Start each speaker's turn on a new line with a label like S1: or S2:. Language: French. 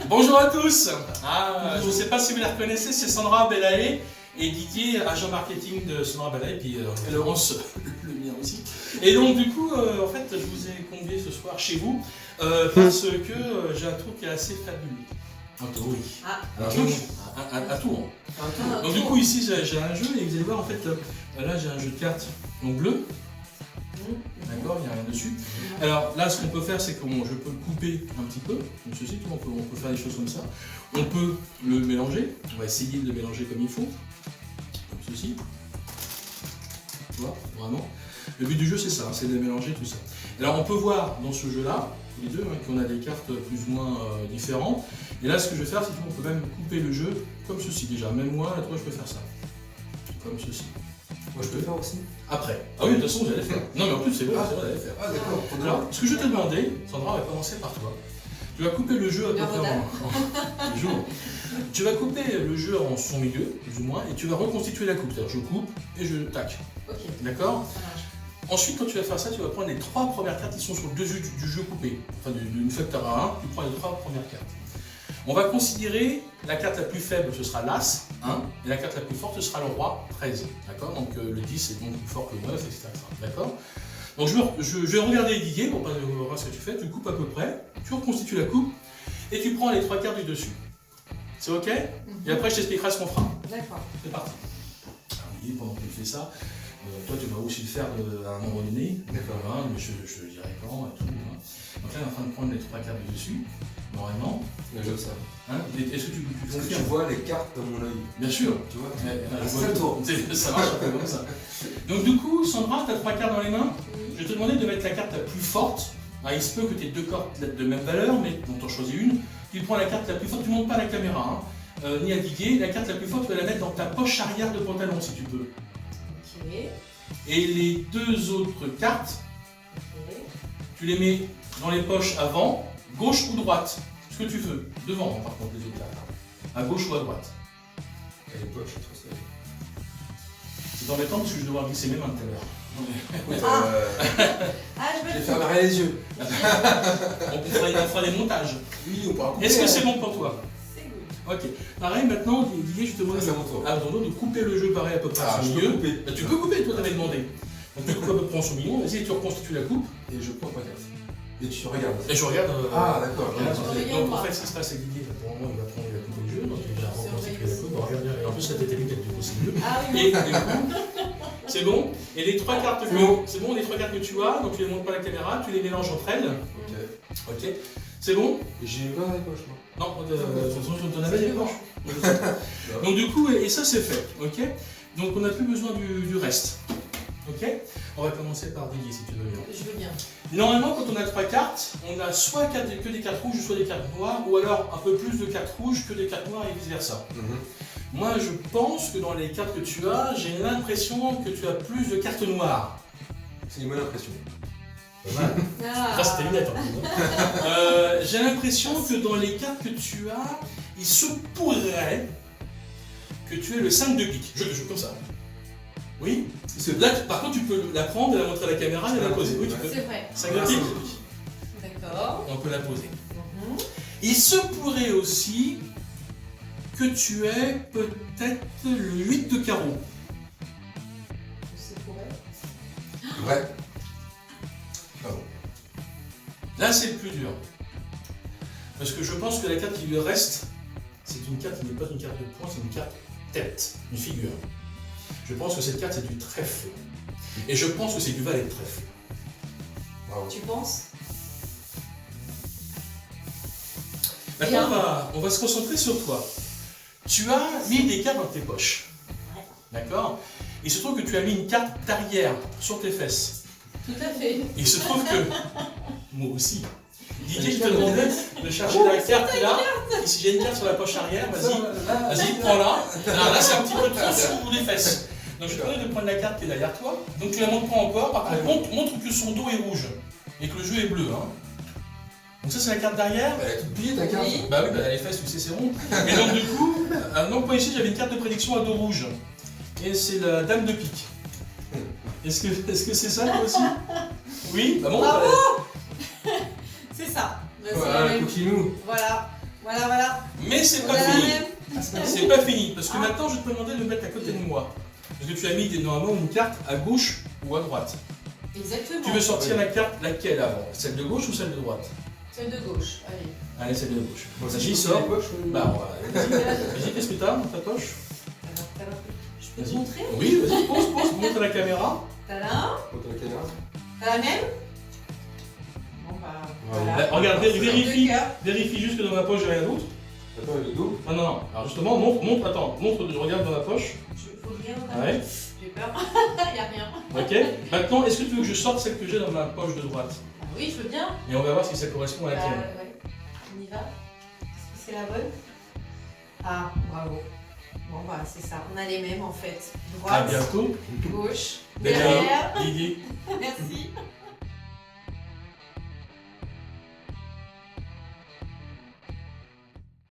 S1: Bonjour à tous. Je ne sais pas si vous la reconnaissez, c'est Sandra Belaé et Didier, agent marketing de Sandra Belaé, et puis Laurence, le mien aussi. Et donc du coup, en fait, je vous ai convié ce soir chez vous parce que j'ai un truc qui est assez fabuleux. En théorie. Un truc à Tours. Donc du coup, ici, j'ai un jeu et vous allez voir, en fait, là, j'ai un jeu de cartes en bleu. D'accord, il n'y a rien dessus. Alors là, ce qu'on peut faire, c'est que je peux le couper un petit peu, comme ceci, on peut faire des choses comme ça. On peut le mélanger, on va essayer de le mélanger comme il faut, comme ceci. Tu vois, vraiment. Le but du jeu, c'est ça, c'est de mélanger tout ça. Alors on peut voir dans ce jeu-là, les deux, qu'on a des cartes plus ou moins différentes. Et là, ce que je vais faire, c'est qu'on peut même couper le jeu comme ceci déjà. Même moi, là, toi, je peux faire ça. Comme ceci.
S2: Moi je peux le faire aussi.
S1: Après. Ah oui, de toute façon, j'allais faire. Non, mais en plus, c'est vrai, j'allais faire.
S2: Ah d'accord.
S1: Alors, ce que je vais te demander, Sandra, on va commencer par toi. Tu vas couper le jeu à peu près en jour. Tu vas couper le jeu en son milieu, plus ou moins, et tu vas reconstituer la coupe. C'est-à-dire, je coupe et je tac.
S3: Ok.
S1: D'accord?
S3: Ça marche.
S1: Ensuite, quand tu vas faire ça, tu vas prendre les 3 premières cartes qui sont sur le dessus du jeu coupé. Enfin, d'une fois que tu auras un, tu prends les 3 premières cartes. On va considérer la carte la plus faible, ce sera l'As, 1, et la carte la plus forte, ce sera le Roi, 13. D'accord? Donc le 10 est donc plus fort que le 9, etc. D'accord? Donc je vais regarder Didier pour voir ce que tu fais, tu coupes à peu près, tu reconstitues la coupe, et tu prends les 3 cartes du dessus. C'est ok? Et après je t'expliquerai ce qu'on fera.
S3: D'accord.
S1: C'est parti. Alors Didier, pendant que tu fais ça, toi tu vas aussi le faire à un moment donné.
S2: D'accord.
S1: Hein, mais je dirai quand et tout. Hein. Donc là, on est en train de prendre les 3 cartes du dessus, normalement.
S2: J'observe.
S1: Hein, est-ce que tu
S2: Est-ce que tu
S1: confirmes?
S2: vois les cartes dans mon œil?
S1: Bien sûr.
S2: Tu vois?
S1: C'est
S2: le tour.
S1: Ça marche un peu comme ça. Donc du coup, Sandra, tu as 3 cartes dans les mains. Je vais te demander de mettre la carte la plus forte. Ah, il se peut que tu aies 2 cartes de même valeur, mais dont tu en choisis une. Tu prends la carte la plus forte, tu ne montes pas à la caméra, hein, ni à Didier. La carte la plus forte, tu vas la mettre dans ta poche arrière de pantalon, si tu peux.
S3: Ok.
S1: Et les 2 autres cartes,
S3: Ok.
S1: tu les mets dans les poches avant, gauche ou droite. Ce que tu veux. Devant, par contre, les autres cartes. À gauche ou à droite.
S2: Et les poches, je trouve ça.
S1: C'est embêtant parce que je vais devoir glisser mes mains tout à l'heure.
S3: Je
S2: Je vais
S3: vais
S2: fermer les yeux.
S1: On fera des montages.
S2: Oui, on pourra couper.
S1: Est-ce que c'est bon pour toi?
S3: C'est good.
S1: Ok. Pareil, maintenant, Didier, je te demande
S2: Ah, c'est à mon tour.
S1: de couper le jeu pareil à peu près à
S2: Ah,
S1: son
S2: je
S1: milieu.
S2: peux couper.
S1: Bah, tu peux couper, toi t'avais demandé. Donc tu coupes à peu près en son milieu, vas-y, tu reconstitues la coupe.
S2: Et je prends ma carte. Et tu regardes.
S1: Et je regarde.
S2: Ah, d'accord.
S1: Regarde,
S3: Regarde.
S1: donc en fait, ce qui se passe avec Didier, pour le moment, il va prendre la coupe du jeu, donc il va reconstituer la coupe. Regarde bien, et en plus la tête est nickel, du coup c'est mieux.
S3: Ah oui.
S1: Et du coup, c'est bon. Et les 3 cartes que
S2: Bon.
S1: c'est bon, les 3 cartes que tu as, donc tu les montres pas à la caméra, tu les mélanges entre elles.
S2: Ok.
S1: Ok. C'est bon?
S2: Et j'ai pas dans les poches, moi.
S1: Non, de toute façon, tu en avais des poches. Donc du coup, et ça c'est fait. Ok. Donc on n'a plus besoin du reste. Ok. On va commencer par Didier si tu veux bien.
S3: Je veux bien.
S1: Normalement, quand on a 3 cartes, on a soit que des cartes rouges, soit des cartes noires, ou alors un peu plus de cartes rouges que des cartes noires et vice versa. Moi, je pense que dans les cartes que tu as, j'ai l'impression que tu as plus de cartes noires.
S2: C'est une bonne impression.
S1: Pas mal. Ça, c'était lunettes en plus, hein. J'ai l'impression que dans les cartes que tu as, il se pourrait que tu aies le 5 de pique. Je joue comme ça. Oui. Là, par contre, tu peux la prendre, la montrer à la caméra et la poser. Oui, tu peux.
S3: C'est vrai.
S1: 5 de pique.
S3: D'accord.
S1: On peut la poser. Il se pourrait aussi que tu aies peut-être le 8 de carreau.
S3: C'est pourrait.
S2: Ouais. Pardon.
S1: Là, c'est le plus dur. Parce que je pense que la carte qui lui reste, c'est une carte qui n'est pas une carte de poing, c'est une carte tête, une figure. Je pense que cette carte, c'est du trèfle. Et je pense que c'est du valet de trèfle.
S2: Bravo.
S3: Tu penses?
S1: Maintenant, on va se concentrer sur toi. Tu as mis des cartes dans tes poches.
S3: Ouais.
S1: D'accord? Il se trouve que tu as mis une carte d'arrière sur tes fesses.
S3: Tout à fait.
S1: Il se trouve que... Moi aussi. Didier, je te demandais de chercher la carte là. Ici, j'ai une carte sur la poche arrière. Vas-y, prends-la. Là, c'est un petit peu trop sur les fesses. Donc, je te demande de prendre la carte qui est derrière toi. Donc, tu la montres pas encore. Par contre, montre que son dos est rouge et que le jeu est bleu. Hein. Donc, ça, c'est la carte derrière.
S2: Elle est toute pliée ta carte.
S3: Oui.
S1: Bah oui, bah, les fesses, tu sais, c'est rond. Et donc, du coup, donc, moi, ici, j'avais une carte de prédiction à dos rouge. Et c'est la dame de pique. Est-ce que c'est ça, toi aussi? Oui. Bah bon.
S3: Bravo. C'est ça. c'est la
S2: Voilà,
S3: même.
S2: coquinou.
S3: Voilà. Voilà.
S1: Mais c'est
S3: On
S1: pas
S3: a la
S1: fini.
S3: même.
S1: C'est pas fini, parce que
S3: Ah.
S1: maintenant je vais te demander de le mettre à côté de moi. Parce que tu as mis normalement une carte à gauche ou à droite.
S3: Exactement.
S1: Tu veux sortir la carte laquelle avant? Celle de gauche ou celle de droite?
S3: Celle de gauche. Allez.
S1: Allez, celle de gauche.
S2: Bon,
S1: Ça,
S2: si
S1: j'y
S2: je
S1: sors.
S2: les poches,
S1: Bah, on va. Vas-y, qu'est-ce que t'as dans ta poche?
S3: Je peux te
S1: Vas-y.
S3: montrer?
S1: Oui, vas-y, pose, montre à la caméra.
S3: T'as là.
S2: Contre la caméra.
S3: T'as la même? Bon bah.
S2: Voilà.
S1: Bah, regarde,
S3: Deux
S1: vérifie
S3: cœurs.
S1: juste que dans ma poche j'ai rien d'autre.
S2: Attends, il est dos.
S1: Ah non, non. Alors justement, montre, je regarde dans ma poche.
S3: Je faut bien dans ta
S1: Ouais.
S3: poche. J'ai peur. Y'a rien.
S1: Ok. Maintenant, est-ce que tu veux que je sorte celle que j'ai dans ma poche de droite?
S3: Ah oui, je veux bien.
S1: Et on va voir si ça correspond à
S3: Bah,
S1: laquelle.
S3: ouais. On y va. Est-ce que c'est la bonne? Ah, bravo. Bon bah c'est ça. On a les mêmes en fait.
S1: À
S3: Droite,
S1: bientôt.
S3: gauche,
S1: Déjà,
S3: derrière.
S1: Guigui.
S3: Merci.